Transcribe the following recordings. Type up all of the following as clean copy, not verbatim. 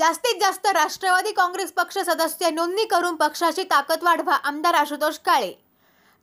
जास्तीत जास्त राष्ट्रवादी काँग्रेस पक्ष सदस्य नोंदणी करून पक्षाची ताकद वाढवा. आमदार आशुतोष काळे.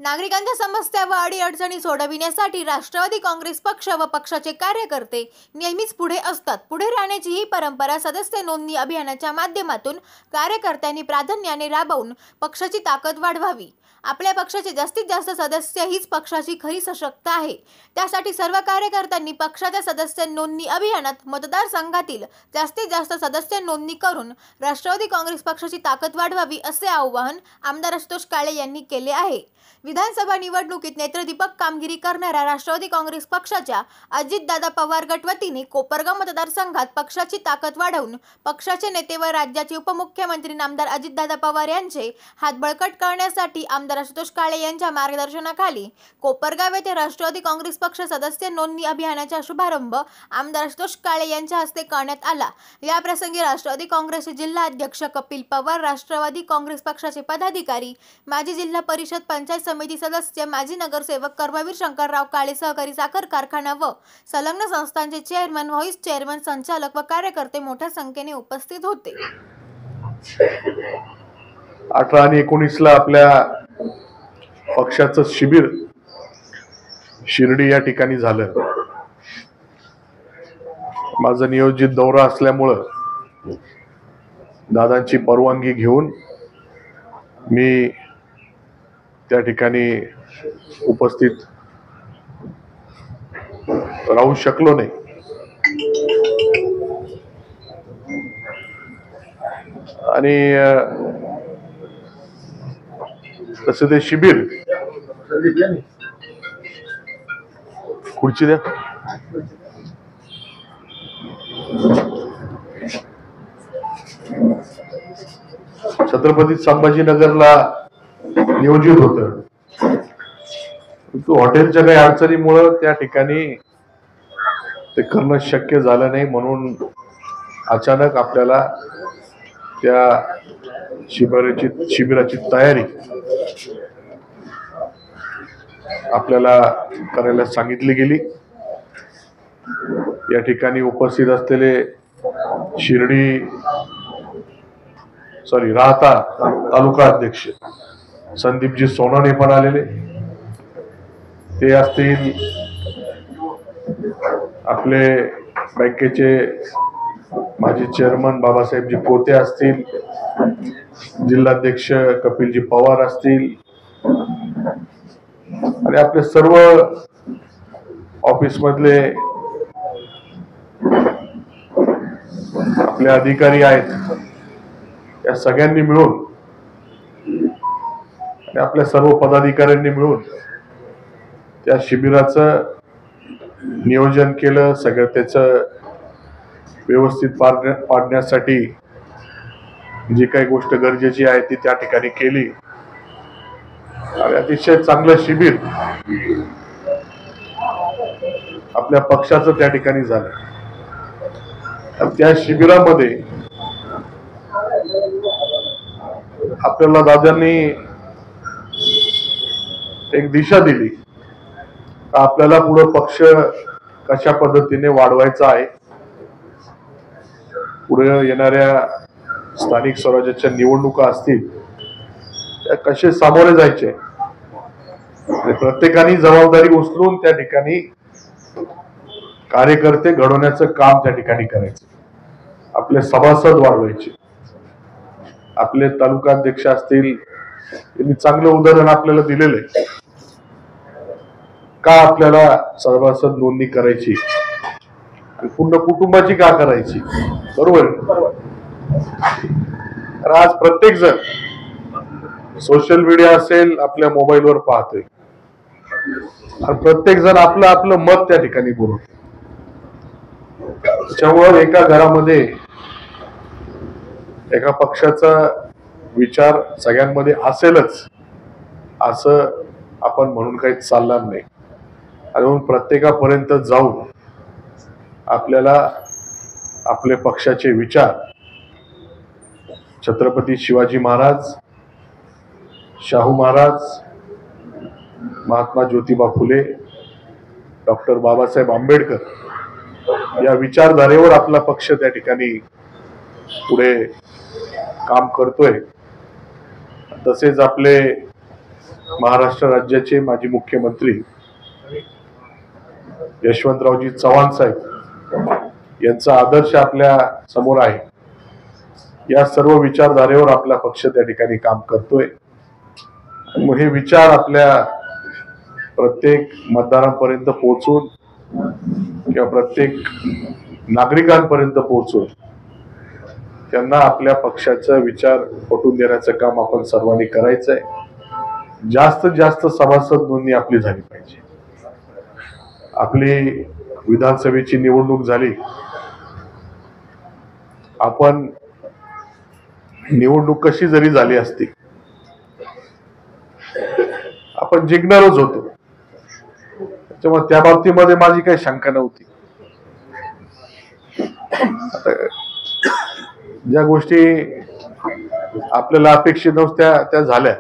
नागरिकांच्या समस्या व अडीअडचणी सोडविण्यासाठी राष्ट्रवादी काँग्रेस पक्ष व पक्षाचे कार्यकर्ते नेहमीच पुढे असतात. पुढे राहण्याची ही परंपरा सदस्य नोंदणी अभियानाच्या माध्यमातून कार्यकर्त्यांनी प्राधान्याने राबवून पक्षाची ताकद वाढवावी. आपल्या पक्षाचे जास्तीत जास्त सदस्य हीच पक्षाची खरी सशक्ती आहे. त्यासाठी सर्व कार्यकर्त्यांनी पक्षाच्या सदस्य नोंदणी अभियानात मतदारसंघातील जास्तीत जास्त सदस्य नोंदणी करून राष्ट्रवादी काँग्रेस पक्षाची ताकद वाढवावी असे आवाहन आमदार आशुतोष काळे यांनी केले आहे. विधानसभा निवडणुकीत नेत्रदीपक कामगिरी करणाऱ्या राष्ट्रवादी काँग्रेस पक्षाच्या अजितदादा पवार गट वतीने कोपरगाव मतदारसंघात पक्षाची ताकद वाढवून पक्षाचे नेते व राज्याचे उपमुख्यमंत्री नामदार अजितदादा पवार यांचे हात बळकट करण्यासाठी आमदार आशुतोष काळे यांच्या मार्गदर्शनाखाली कोपरगाव येथे राष्ट्रवादी काँग्रेस पक्ष सदस्य नोंदणी अभियानाचा शुभारंभ आमदार आशुतोष काळे यांच्या हस्ते करण्यात आला. या प्रसंगी राष्ट्रवादी काँग्रेसचे जिल्हा अध्यक्ष कपिल पवार, राष्ट्रवादी काँग्रेस पक्षाचे पदाधिकारी, माजी जिल्हा परिषद पंचायत समिती सदस्य, माजी नगरसेवक कर्मवीर शंकरराव काळे, सहकारी साखर कारखाना व संलग्न संस्थांचे चेअरमन, व्हाईस चेअरमन, संचालक व कार्यकर्ते मोठ्या संख्येने उपस्थित होते. 18 आणि 19 ला आपल्या पक्षाचं शिबिर शिर्डी या ठिकाणी झालं. माझा नियोजित दौरा असल्यामुळं दादांची परवानगी घेऊन मी त्या ठिकाणी उपस्थित राहू शकलो नाही. आणि तसे ते शिबिर खुर्ची द्या. छत्रपती संभाजीनगरला नियोजित होतं. हॉटेलच्या काही अडचणीमुळं त्या ठिकाणी ते करणं शक्य झालं नाही. म्हणून अचानक आपल्याला त्या शिबिराची तयारी आपल्याला करायला सांगितली गेली. या ठिकाणी उपस्थित असलेले राहता तालुका अध्यक्ष संदीपजी सोनवणे पण आलेले. ते असतील आपले बँकेचे माजी चेअरमन बाबासाहेबजी पोते असतील, जिल्हाध्यक्ष कपिलजी पवार असतील आणि आपले सर्व ऑफिस मधले आपले अधिकारी आहेत. या सगळ्यांनी मिळून आणि आपल्या सर्व पदाधिकाऱ्यांनी मिळून त्या शिबिराचं नियोजन केलं. सगळं त्याचं व्यवस्थित पाडण्यासाठी जी काही गोष्ट गरजेची आहे ती त्या ठिकाणी केली आणि अतिशय चांगलं शिबिर आपल्या पक्षाचं त्या ठिकाणी झालं. त्या शिबिरामध्ये आपल्याला दादांनी एक दिशा दिली. आपल्याला पुढे पक्ष कशा पद्धतीने वाढवायचा आहे, पुढे येणाऱ्या स्थानिक स्वराज्याच्या निवडणुका असतील त्या कसे सामोरे जायचे, प्रत्येकाने जबाबदारी उचलून त्या ठिकाणी कार्यकर्ते घडवण्याचं काम त्या ठिकाणी करायचं. आपले सभासद वाढवायचे. आपले तालुका अध्यक्ष असतील, त्यांनी चांगलं उदाहरण आपल्याला दिलेलं आहे. का आपल्याला सभासद नोंदणी करायची, पूर्ण कुटुंबाची का करायची, बरोबर. आज प्रत्येक जण सोशल मीडिया असेल आपल्या मोबाईलवर पाहतोय आणि प्रत्येक जण आपलं आपलं मत त्या ठिकाणी बोलतो. त्याच्यामुळे एका घरामध्ये एका पक्षाचा विचार सगळ्यांमध्ये असेलच असं आपण म्हणून काही चालणार नाही. आणि म्हणून प्रत्येकापर्यंत जाऊन आपल्याला आपले पक्षाचे विचार छत्रपती शिवाजी महाराज, शाहू महाराज, महात्मा ज्योतिबा फुले, डॉक्टर बाबासाहेब आंबेडकर या विचारधारेवर आपला पक्ष त्या ठिकाणी पुढे काम करतोय. तसेच आपले महाराष्ट्र राज्याचे माजी मुख्यमंत्री यशवंतरावजी चव्हाण साहेब यांचा आदर्श आपल्या समोर आहे. या सर्व विचारधारेवर आपला पक्ष त्या ठिकाणी काम करतोय. मग हे विचार आपल्या प्रत्येक मतदारांपर्यंत पोहोचून किंवा प्रत्येक नागरिकांपर्यंत पोहोचून त्यांना आपल्या पक्षाचा विचार पटवून देण्याचं काम आपण सर्वांनी करायचंय. जास्तीत जास्त सभासद नोंदणी आपली झाली पाहिजे. आपली विधानसभेची निवडणूक झाली, आपण निवडणूक कशी जरी झाली असती आपण जिंकणारच होतो. त्याच्यामुळे त्या बाबतीमध्ये माझी काही शंका नव्हती. आता ज्या गोष्टी आपल्याला अपेक्षित नव्हत्या त्या झाल्या.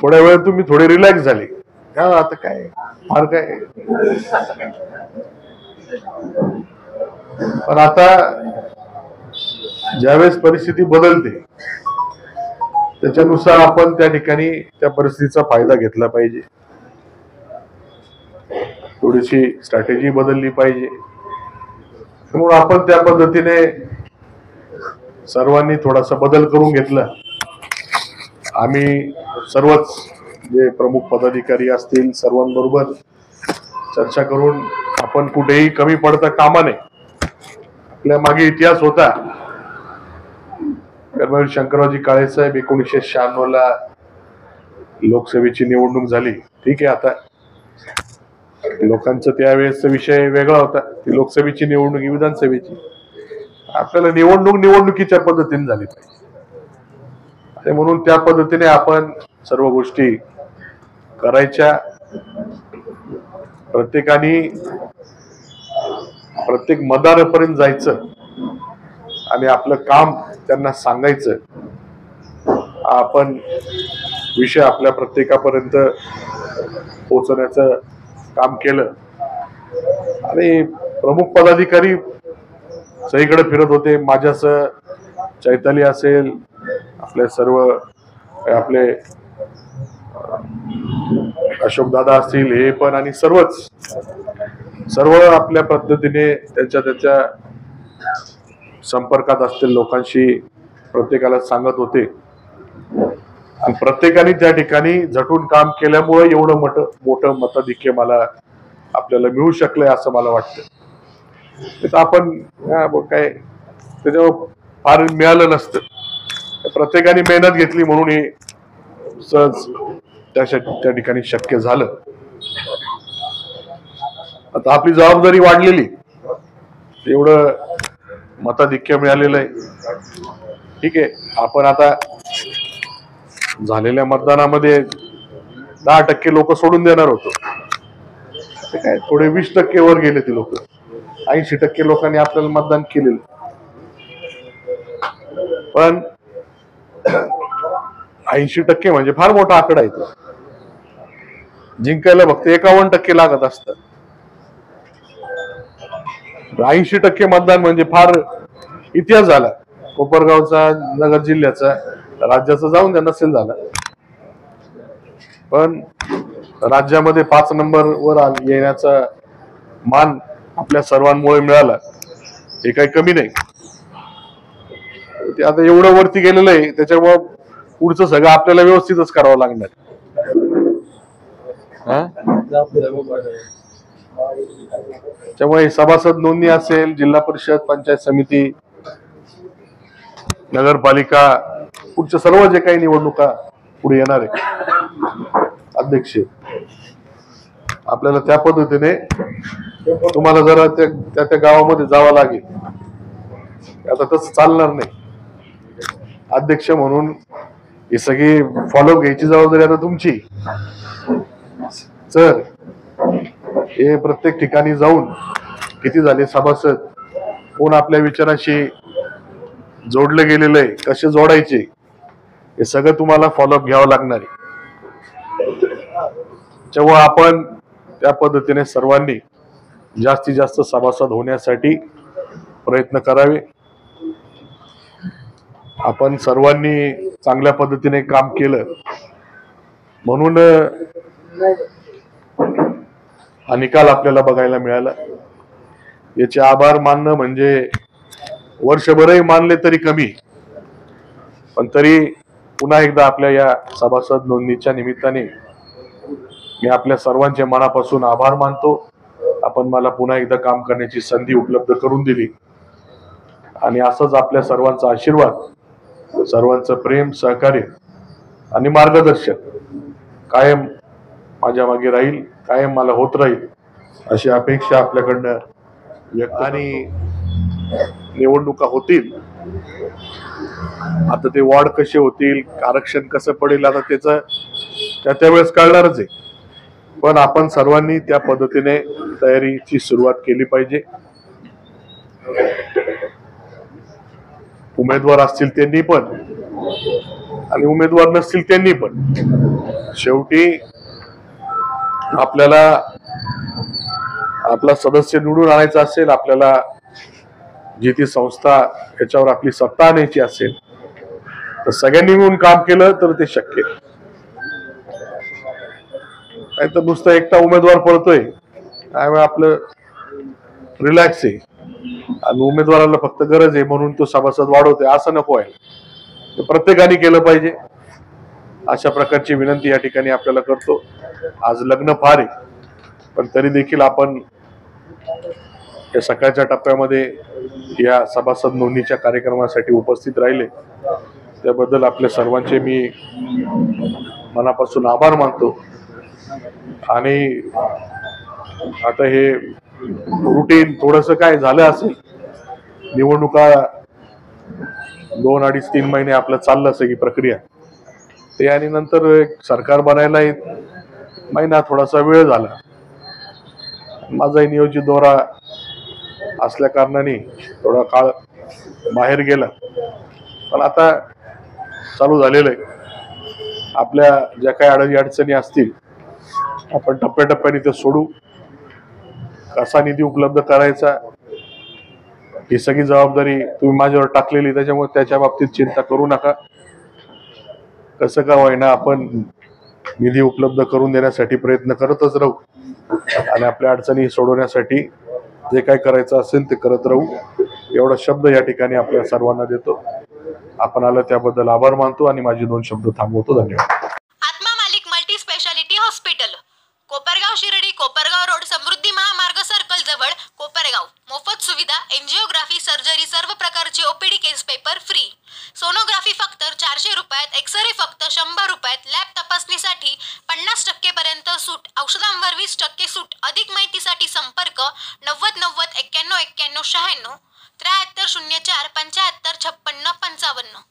थोड्या वेळ तुम्ही थोडे रिलॅक्स झाले. आता काय फार काय, पण आता ज्यावेळेस परिस्थिती बदलते त्याच्यानुसार आपण त्या ठिकाणी त्या परिस्थितीचा फायदा घेतला पाहिजे. थोडीशी स्ट्रॅटेजी बदलली पाहिजे. म्हणून आपण त्या पद्धतीने सर्वांनी थोडासा बदल करून घेतला. आम्ही सर्वच जे प्रमुख पदाधिकारी असतील सर्वांबरोबर चर्चा करून आपण कुठेही कमी पडता कामा नये. आपल्या मागे इतिहास होता. कर्मवीर शंकररावजी काळेसाहेब 1996 ला लोकसभेची निवडणूक झाली. ठीक आहे, आता लोकांचा त्यावेळेसचा विषय वेगळा होता. ती लोकसभेची निवडणूक ही विधानसभेची. आपल्याला निवडणुकीच्या पद्धतीने झाली पाहिजे. म्हणून त्या पद्धतीने आपण सर्व गोष्टी करायच्या. प्रत्येकाने प्रत्येक मतदारापर्यंत जायचं आणि आपलं काम त्यांना सांगायचं. आपण विषय आपल्या प्रत्येकापर्यंत पोहोचवण्याचं काम केलं. आणि प्रमुख पदाधिकारी सगळीकडे फिरत होते. माझ्यासह चैताली असेल, आपले सर्व आपले अशोक दादा असतील, हे पण, आणि सर्व आपल्या पद्धतीने त्याच्या संपर्कात असतील लोकांशी प्रत्येकाला सांगत होते. आणि प्रत्येकाने त्या ठिकाणी झटून काम केल्यामुळे एवढं मोठं मताधिक्य मला आपल्याला मिळू शकलंय असं मला वाटतं. आपण काय त्याच्यावर फार मिळालं नसतं. प्रत्येकाने मेहनत घेतली म्हणून हे सहज त्या ठिकाणी शक्य झालं. आता आपली जबाबदारी वाढलेली, एवढं मताधिक्य मिळालेलं आहे. ठीक आहे, आपण आता झालेल्या मतदानामध्ये 10% लोक सोडून देणार होतो. ते काय थोडे 20% वर गेले ते लोक. 80% लोकांनी आपल्याला मतदान केलेलं. पण 80% म्हणजे फार मोठा आकडा आहे. तो जिंकायला फक्त 51% लागत असतात. 80% मतदान म्हणजे फार इतिहास झाला. कोपरगावचा, नगर जिल्ह्याचा, राज्याचा जाऊन द्या नसेल झाला, पण राज्यामध्ये 5 नंबर वर येण्याचा मान आपल्या सर्वांमुळे मिळाला. हे काही कमी नाही. ते आता एवढं वरती गेलेलं आहे, त्याच्यामुळे पुढचं सगळं आपल्याला व्यवस्थितच करावं लागणार. त्यामुळे सभासद नोंदणी असेल, जिल्हा परिषद, पंचायत समिती, नगरपालिका, पुढच्या सर्व जे काही निवडणुका पुढे येणार आहे, अध्यक्ष, आपल्याला त्या पद्धतीने तुम्हाला जरा त्या गावामध्ये जावं लागेल. आता तसं चालणार नाही. अध्यक्ष म्हणून ही सगळी फॉलो घ्यायची जबाबदारी आता तुमची. तर हे प्रत्येक ठिकाणी जाऊन किती झाले सभासद, कोण आपल्या विचाराशी जोडले गेलेलं आहे, कसे जोडायचे, हे सगळं तुम्हाला फॉलोअप घ्यावं लागणार आहे. जेव्हा आपण त्या पद्धतीने सर्वांनी जास्तीत जास्त सभासद होण्यासाठी प्रयत्न करावे. आपण सर्वांनी चांगल्या पद्धतीने काम केलं म्हणून हा निकाल आपल्याला बघायला मिळाला. याचे आभार मानणं म्हणजे वर्षभरही मानले तरी कमी, पण तरी पुन्हा एकदा आपल्या या सभासद नोंदणीच्या निमित्ताने मी आपल्या सर्वांचे मनापासून आभार मानतो. आपण मला पुन्हा एकदा काम करण्याची संधी उपलब्ध करून दिली आणि असंच आपल्या सर्वांचा आशीर्वाद, सर्वांचं प्रेम, सहकार्य आणि मार्गदर्शन कायम माझ्या मागे राहील, कायम मला होत राहील अशी अपेक्षा आपल्याकडनं व्यक्त. आणि निवडणुका होतील, आता ते वॉर्ड कसे होतील, आरक्षण कसं पडेल, आता त्यावेळेस कळणारच आहे. पण आपण सर्वांनी त्या पद्धतीने तयारीची सुरुवात केली पाहिजे. उमेदवार असतील त्यांनी पण आणि उमेदवार नसतील त्यांनी पण शेवटी आपल्याला आपला सदस्य निवडून आणायचा असेल, आपल्याला जी ती संस्था याच्यावर आपली सत्ता आणायची असेल, तर सगळ्यांनी मिळून काम केलं तर ते शक्य आहे. नाही तर नुसतं एकटा उमेदवार पळतोय त्यामुळे आपलं रिलॅक्स आहे आणि उमेदवाराला फक्त गरज आहे म्हणून तो सभासद वाढवतोय असं नको आहे. प्रत्येकाने केलं पाहिजे अशा प्रकारची विनंती या ठिकाणी आपल्याला करतो. आज लग्न फार आहे पण तरी देखील आपण या सकाळच्या टप्प्यामध्ये या सभासद नोंदणीच्या कार्यक्रमासाठी उपस्थित राहिले त्याबद्दल आपल्या सर्वांचे मी मनापासून आभार मानतो. आणि आता हे रुटीन थोडंसं काय झालं असेल, निवडणुका 2, 2.5, 3 महिने आपलं चाललं सगळी प्रक्रिया ते, आणि नंतर एक सरकार बनायला महिना थोडासा वेळ झाला. माझाही नियोजित दौरा असल्या कारणाने थोडा काळ बाहेर गेला, पण आता चालू झालेलं आहे. आपल्या ज्या काही अडचणी असतील आपण टप्प्याटप्प्याने ते सोडू. कसा निधी उपलब्ध करायचा ही सगळी जबाबदारी तुम्ही माझ्यावर टाकलेली, त्याच्यामुळे त्याच्या बाबतीत चिंता करू नका. कसं का होईना आपण निधी उपलब्ध करून देण्यासाठी प्रयत्न करतच राहू आणि आपल्या अडचणी सोडवण्यासाठी जे काय करायचं असेल ते करत राहू. एवढा शब्द या ठिकाणी आपल्या सर्वांना देतो. आपण आलं त्याबद्दल आभार मानतो आणि माझे 2 शब्द थांबवतो. धन्यवाद. Atma Malik multi speciality hospital, Kopargaon Shirdi, Kopargaon road, Samruddhi Mahamarg circle जवळ, कोपरगाव. मोफत सुविधा, एंजिओग्राफी, सर्जरी, सर्व प्रकारचे ओपीडी केस पेपर फ्री. सोनोग्राफी फक्त 400 रुपयात, एक्सरे फक्त 100 रुपयात, लॅब तपासणीसाठी 50% पर्यंत सूट, औषधांवर 20% सूट. अधिक माहितीसाठी संपर्क 90 90 91 91 96 73 04 75 56 55.